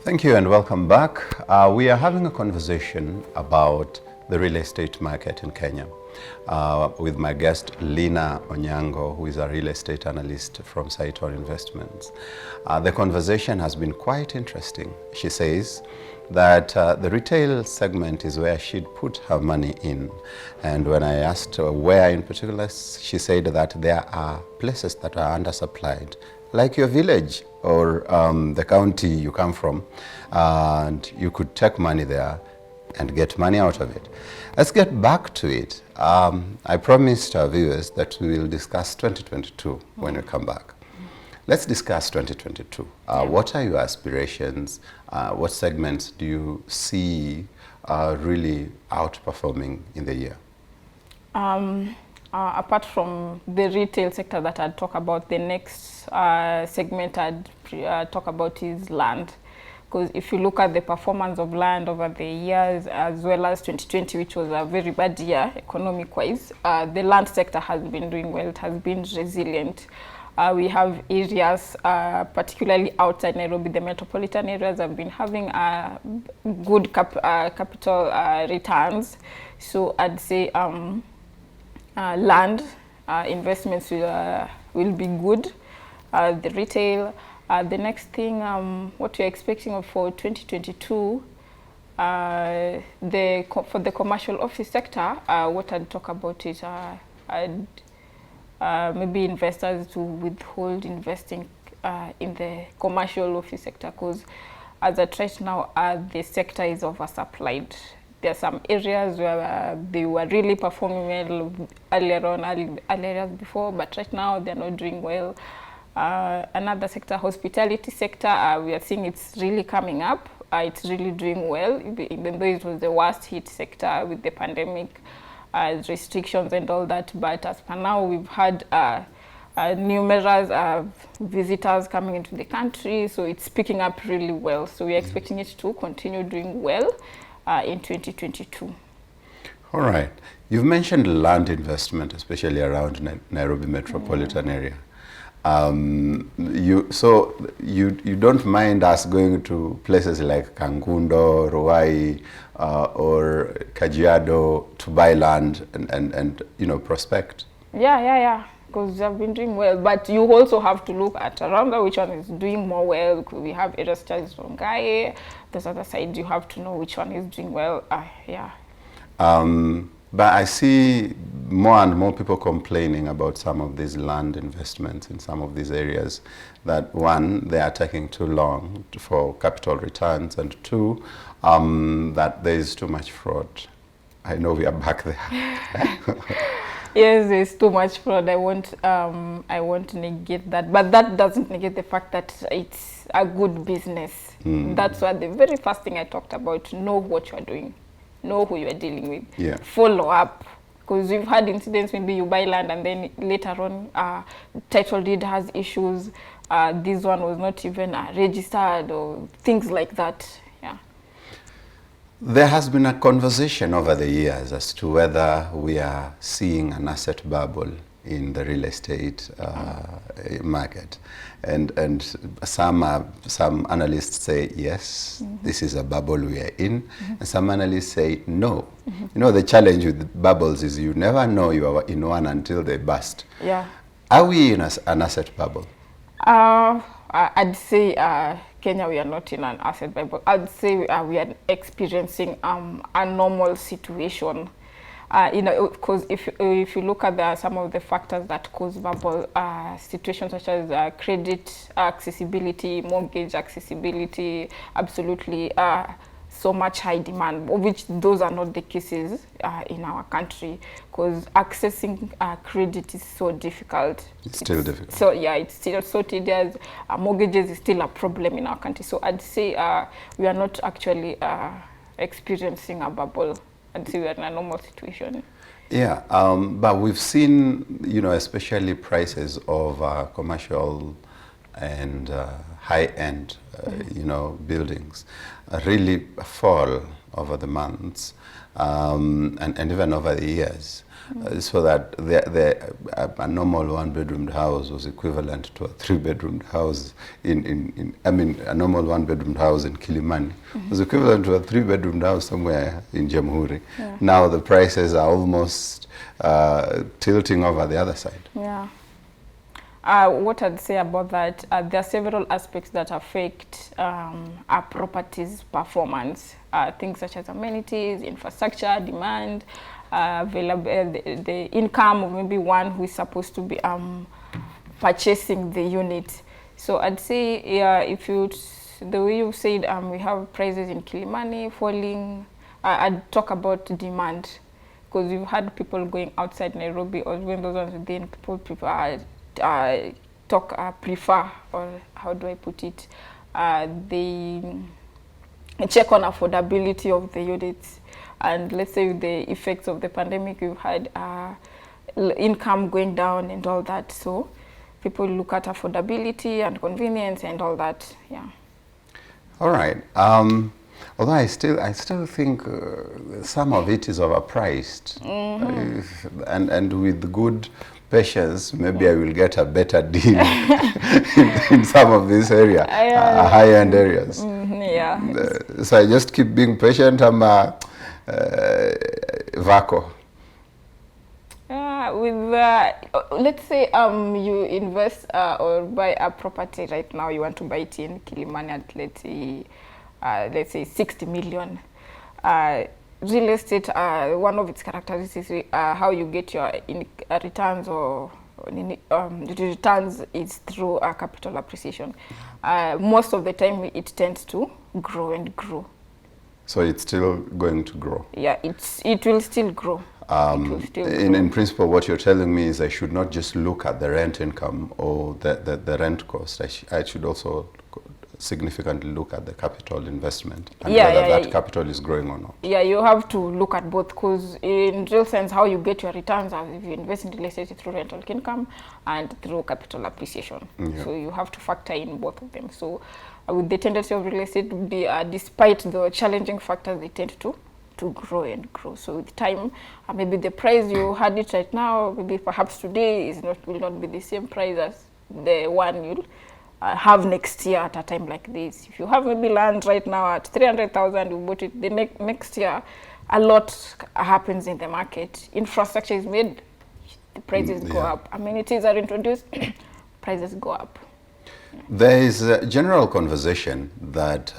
Thank you and welcome back. We are having a conversation about the real estate market in Kenya with my guest Lina Onyango, who is a real estate analyst from Saiton Investments. The conversation has been quite interesting. She says that the retail segment is where she'd put her money in. And when I asked her where in particular, she said that there are places that are undersupplied, like your village or the county you come from, and you could take money there and get money out of it. Let's get back to it. I promised our viewers that we will discuss 2022 when we come back. Let's discuss 2022. What are your aspirations? What segments do you see really outperforming in the year? Apart from the retail sector that I'd talk about, the next segment I'd talk about is land. Because if you look at the performance of land over the years, as well as 2020, which was a very bad year economic-wise, the land sector has been doing well. It has been resilient. We have areas, particularly outside Nairobi, the metropolitan areas have been having good capital returns. So I'd say land investments will be good. The retail, the next thing, what we're expecting for 2022, for the commercial office sector, what I'd talk about is maybe investors to withhold investing in the commercial office sector, because as at right now, the sector is oversupplied. There are some areas where they were really performing well earlier before, but right now they're not doing well. Another sector, hospitality sector, we are seeing it's really coming up. It's really doing well, even though it was the worst hit sector with the pandemic, restrictions and all that. But as per now, we've had numerous visitors coming into the country, so it's picking up really well. So we're expecting it to continue doing well in 2022. All right. You've mentioned land investment, especially around Nairobi metropolitan area. You don't mind us going to places like Kangundo, Ruai, or Kajiado to buy land and prospect? Yeah. Because they've been doing well, but you also have to look at around which one is doing more well. Because we have areas such as Rongai, this other side, you have to know which one is doing well. But I see more and more people complaining about some of these land investments in some of these areas, that one, they are taking too long for capital returns, and two, that there is too much fraud. I know we are back there. Yes, there's too much fraud. I won't negate that, but that doesn't negate the fact that it's a good business. That's why the very first thing I talked about: know what you are doing, know who you are dealing with, follow up. Because we've had incidents, maybe you buy land and then later on, title deed has issues. This one was not even registered, or things like that. There has been a conversation over the years as to whether we are seeing an asset bubble in the real estate market, and some analysts say yes, this is a bubble we are in, and some analysts say no. You know, the challenge with bubbles is you never know you are in one until they burst. Are we in an asset bubble? I'd say Kenya, we are not in an asset bubble. I'd say we are experiencing a normal situation. Because if you look at some of the factors that cause bubble situations, such as credit accessibility, mortgage accessibility, absolutely so much high demand, which those are not the cases in our country, because accessing credit is so difficult. It's still difficult. So it's still so tedious. Mortgages is still a problem in our country. So I'd say we are not actually experiencing a bubble. I'd say we are in a normal situation. Yeah, but we've seen, especially prices of commercial and high-end, you know, buildings really fall over the months and even over the years. So that a normal one-bedroomed house was equivalent to a three-bedroomed house I mean, a normal one-bedroomed house in Kilimani was equivalent to a three-bedroomed house somewhere in Jamhuri. Yeah. Now the prices are almost tilting over the other side. Yeah. What I'd say about that, there are several aspects that affect our property's performance. Things such as amenities, infrastructure, demand, available, the income of maybe one who is supposed to be purchasing the unit. So I'd say, if you, the way you said, we have prices in Kilimani falling, I'd talk about demand, because you've had people going outside Nairobi, or when those ones within, people prefer, prefer, or how do I put it, they check on affordability of the units. And let's say with the effects of the pandemic, we've had income going down and all that. So people look at affordability and convenience and all that. Yeah. All right. Although I still think some of it is overpriced, and with good patience, maybe I will get a better deal in some of these areas, high-end areas. So I just keep being patient. I'm Vaco. Let's say you invest or buy a property right now. You want to buy it in Kilimani at let's say 60 million. Real estate, one of its characteristics is how you get your returns or returns is through capital appreciation. Most of the time, it tends to grow and grow. So it's still going to grow? Yeah, it will still grow. In principle, what you're telling me is I should not just look at the rent income or the rent cost. I should also significantly look at the capital investment and whether that capital is growing or not. Yeah, you have to look at both, because in real sense, how you get your returns are if you invest in real estate through rental income and through capital appreciation. Yeah. So you have to factor in both of them. So with the tendency of real estate, despite the challenging factors, they tend to grow and grow. So with time, maybe the price you had it right now, maybe perhaps today will not be the same price as the one you'll have next year at a time like this. If you have maybe land right now at 300,000, you bought it the next year, a lot happens in the market. Infrastructure is made, the prices go up. Amenities are introduced, prices go up. There is a general conversation that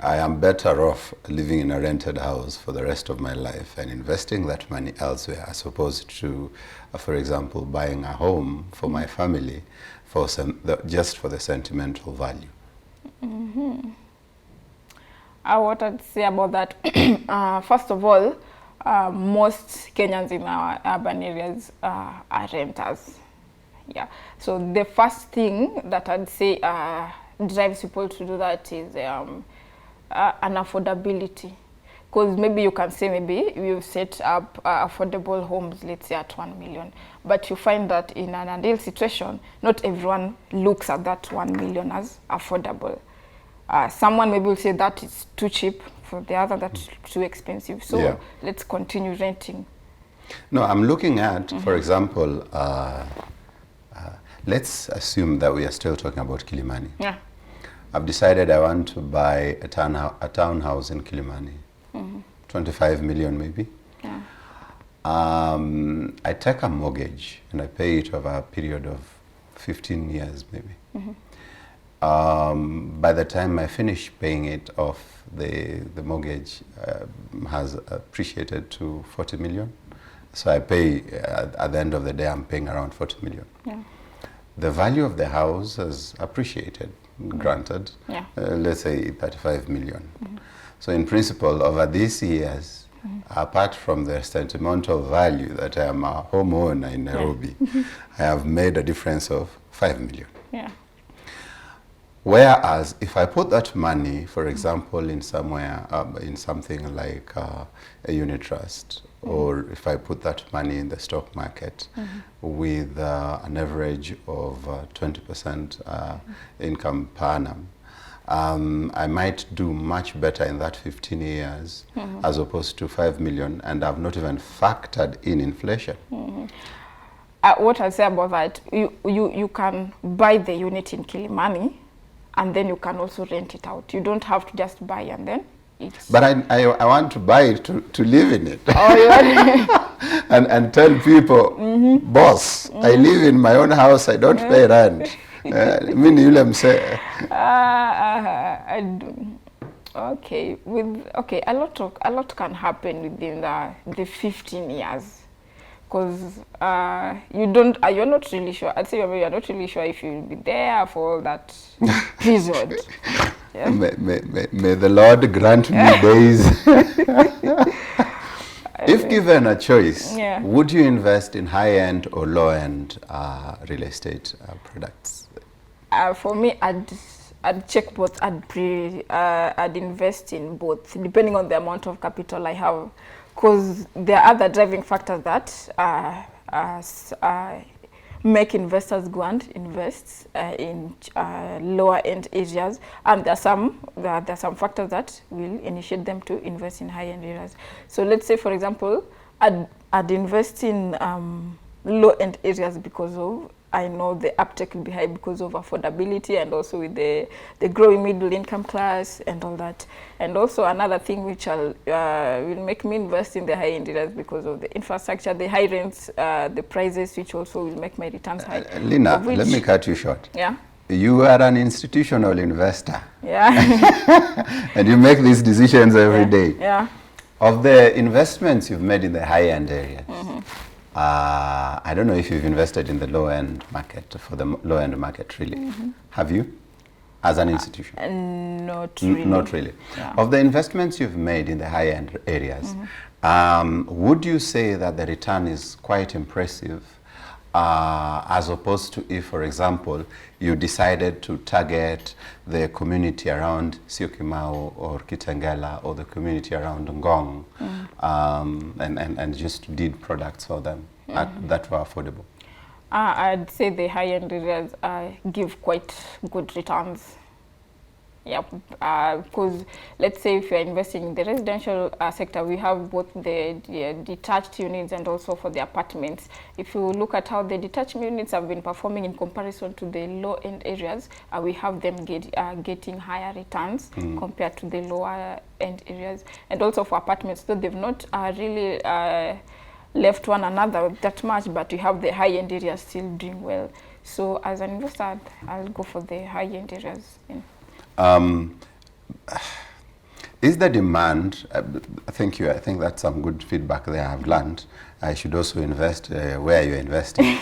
I am better off living in a rented house for the rest of my life and investing that money elsewhere as opposed to, for example, buying a home for my family for just for the sentimental value. What I'd say about that, first of all, most Kenyans in our urban areas are renters. Yeah. So the first thing that I'd say drives people to do that is an affordability. Because maybe you can say maybe you set up affordable homes, let's say at 1 million. But you find that in an ideal situation, not everyone looks at that 1 million as affordable. Someone maybe will say that is too cheap, for the other that's too expensive. So let's continue renting. No, I'm looking at, for example, let's assume that we are still talking about Kilimani. Yeah. I've decided I want to buy a townhouse in Kilimani. 25 million maybe. Yeah. I take a mortgage and I pay it over a period of 15 years maybe. By the time I finish paying it off, the mortgage has appreciated to 40 million. So I pay, at the end of the day, I'm paying around 40 million. Yeah. The value of the house has appreciated, granted, let's say 35 million. So in principle, over these years, apart from the sentimental value that I am a homeowner in Nairobi, I have made a difference of 5 million. Yeah. Whereas if I put that money, for example, in somewhere, in something like a unit trust or if I put that money in the stock market with an average of 20% income per annum, I might do much better in that 15 years as opposed to 5 million, and I've not even factored in inflation. What I say about that, you can buy the unit in Kilimani, and then you can also rent it out. You don't have to just buy and then it's... But I want to buy it to live in it. Oh, yeah. and tell people, boss, I live in my own house, I don't pay rent. Mimi yule mse. Okay, a lot can happen within the 15 years. Because you're not really sure. I'd say you're not really sure if you'll be there for all that period. Yeah. May the Lord grant me days. If given a choice, would you invest in high-end or low-end real estate products? For me, I'd check both. I'd invest in both, depending on the amount of capital I have. Because there are other driving factors that make investors go and invest in lower end areas, and there are some factors that will initiate them to invest in high end areas. So let's say, for example, I'd invest in low end areas because of, I know the uptake will be high because of affordability, and also with the growing middle income class and all that. And also another thing which will make me invest in the high end areas because of the infrastructure, the high rents, the prices, which also will make my returns high. Lina, let me cut you short. Yeah. You are an institutional investor. Yeah. And you make these decisions every day. Yeah. Of the investments you've made in the high end areas, I don't know if you've invested in the low-end market, for the low-end market, really. Have you, as an institution? Not really. Not really. Yeah. Of the investments you've made in the high-end areas, would you say that the return is quite impressive, as opposed to if, for example, you decided to target the community around Syokimau or Kitengela, or the community around Ngong, and just did products for them that were affordable? I'd say the high-end areas give quite good returns. Yeah, because let's say if you're investing in the residential sector, we have both the detached units and also for the apartments. If you look at how the detached units have been performing in comparison to the low-end areas, we have them getting higher returns compared to the lower-end areas. And also for apartments, though they've not really left one another that much, but you have the high-end areas still doing well. So as an investor, I'll go for the high-end areas. Is the demand, thank you, I think that's some good feedback there I've learned. I should also invest where you're investing.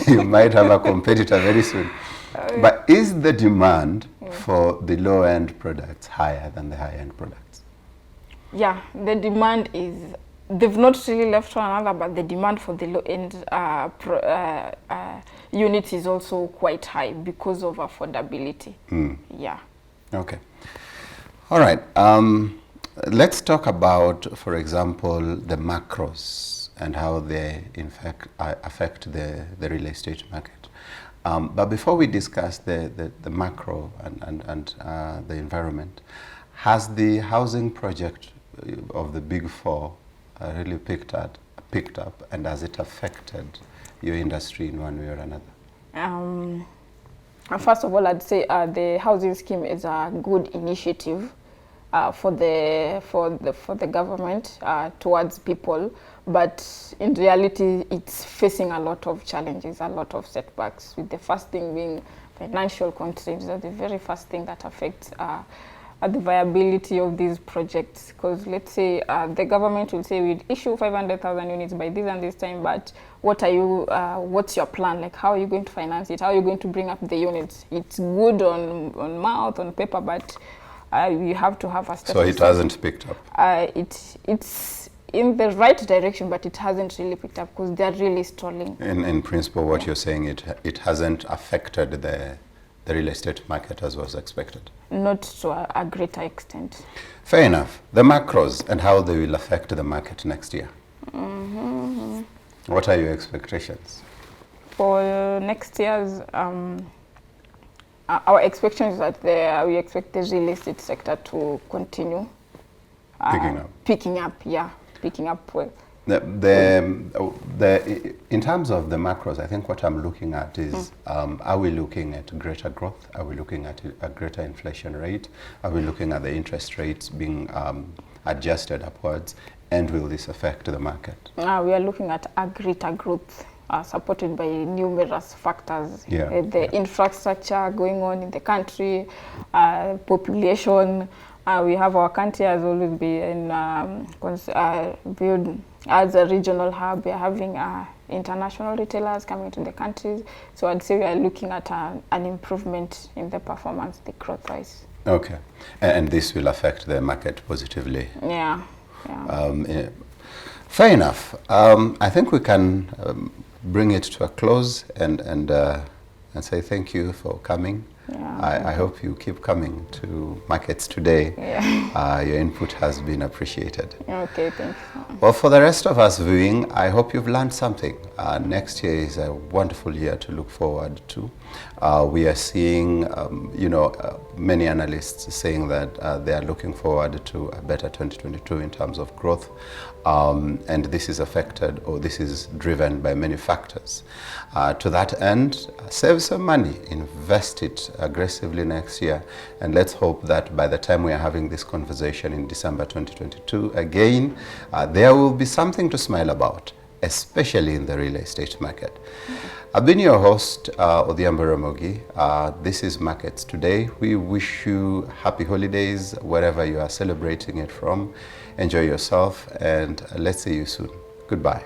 You might have a competitor very soon. But is the demand for the low-end products higher than the high-end products? Yeah, the demand is, they've not really left one another, but the demand for the low-end units is also quite high because of affordability. Yeah. Okay. All right. Let's talk about, for example, the macros and how they, in fact, affect the real estate market. But before we discuss the macro and the environment, has the housing project of the Big Four really picked up, and has it affected your industry in one way or another? First of all, I'd say the housing scheme is a good initiative for the government towards people, but in reality, it's facing a lot of challenges, a lot of setbacks. With the first thing being financial constraints, are the very first thing that affects the viability of these projects. Because let's say the government will say we'd issue 500,000 units by this and this time, but what are you? What's your plan? Like, how are you going to finance it? How are you going to bring up the units? It's good on mouth, on paper, but you have to have a status. So it hasn't picked up. It's in the right direction, but it hasn't really picked up because they're really stalling. In principle, what you're saying, it hasn't affected the real estate market as was expected? Not to a greater extent. Fair enough. The macros and how they will affect the market next year. What are your expectations? For next year's, our expectation is that we expect the real estate sector to continue Picking up. picking up well. In terms of the macros, I think what I'm looking at is, are we looking at greater growth? Are we looking at a greater inflation rate? Are we looking at the interest rates being adjusted upwards? And will this affect the market? We are looking at a greater growth supported by numerous factors. The infrastructure going on in the country, population. We have our country has always been viewed as a regional hub. We are having international retailers coming to the country. So I'd say we are looking at an improvement in the performance, the growth wise. Okay. And this will affect the market positively? Yeah. Fair enough. I think we can bring it to a close and say thank you for coming. I hope you keep coming to Markets Today. Your input has been appreciated. Okay, thanks. Well, for the rest of us viewing, I hope you've learned something. Next year is a wonderful year to look forward to. We are seeing, many analysts saying that they are looking forward to a better 2022 in terms of growth. And this is affected, or this is driven by many factors. To that end, save some money, invest it aggressively next year, and let's hope that by the time we are having this conversation in December 2022 again, there will be something to smile about, especially in the real estate market. I've been your host, Odhiambo Ramogi. This is Markets Today. We wish you happy holidays wherever you are celebrating it from. Enjoy yourself, and let's see you soon. Goodbye.